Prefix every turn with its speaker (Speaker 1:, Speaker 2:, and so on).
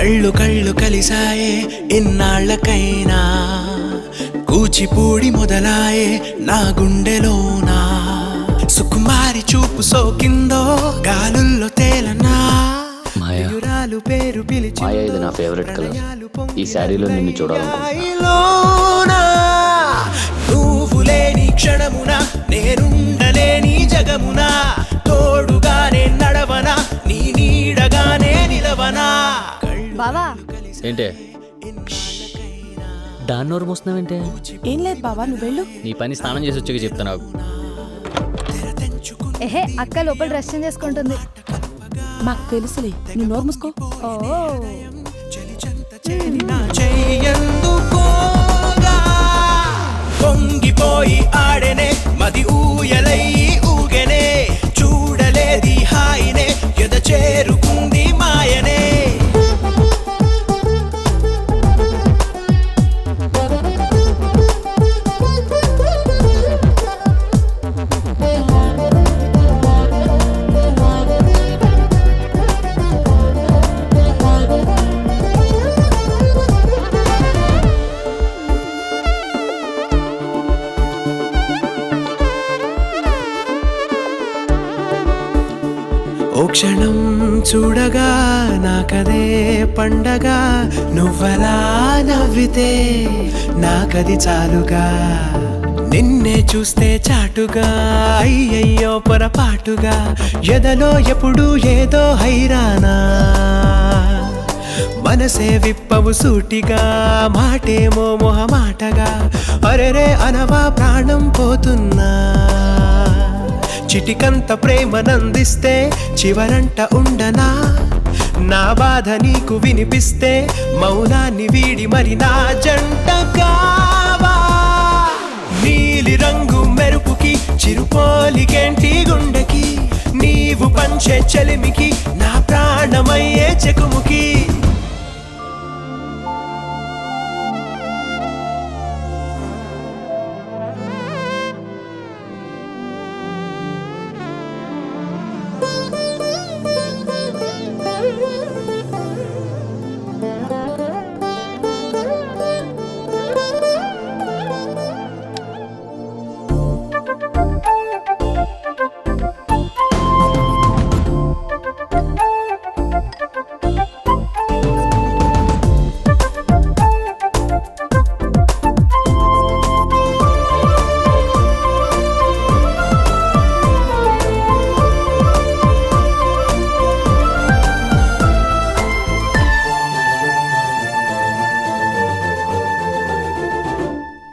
Speaker 1: కళ్ళు కళ్ళు కలిసాయే ఇన్నాళ్ళకైనా కూచిపూడి మొదలాయే నా గుండెలోనా సుకుమారి చూపు సోకిందో గాలుల్లో తేలనా మయూరాలు పేరు పిలిచి
Speaker 2: మాయా ఇది నా ఫేవరెట్ కలర్. ఈ శారీలో నిన్ను
Speaker 1: చూడాలనుకుంటున్నా. నువ్వు లేని క్షణమున నేనుండలేని జగమున తోడుగానే నడవనా నీ నీడగానే నిలవనా.
Speaker 3: బావా
Speaker 2: ఏంటే దాన్ని నోరు మోస్తున్నావేంటే?
Speaker 3: ఏం లేదు బావా, నువ్వు వెళ్ళు.
Speaker 2: నీ పని స్నానం చేసి వచ్చాక చెప్తా నాకు.
Speaker 3: ఎహే, అక్క లోపల డ్రెస్ చేంజ్ చేసుకుంటుంది.
Speaker 4: మాకు తెలుసులే, నువ్వు నోరు మూసుకో.
Speaker 3: ఓ
Speaker 1: పొంగిపోయి ఆడెనే మది ఊయలై ఊగెనే చూడలేది హాయినే ఎద చేరుకుంది మాయనే. ఓ క్షణం చూడగా నాకదే పండగ నువ్వలా నవ్వితే నాకది చాలుగా. నిన్నే చూస్తే చాటుగా అయ్యయ్యో పొరపాటుగా ఎదలో ఎప్పుడు ఏదో హైరానా. మనసే విప్పవు సూటిగా మాటేమో మొహమాటగా అరెరే అనవా ప్రాణం పోతున్నా. చిటికంత ప్రేమనందిస్తే చివరంట ఉండనా. నా బాధ నీకు వినిపిస్తే మౌనాన్ని వీడి మరి నా జంట కావా. నీలి రంగు మెరుపుకి చిరుపోలికేంటి గుండెకి నీవు పంచే చెలిమికి నా ప్రాణమయ్యే చెకుముకి.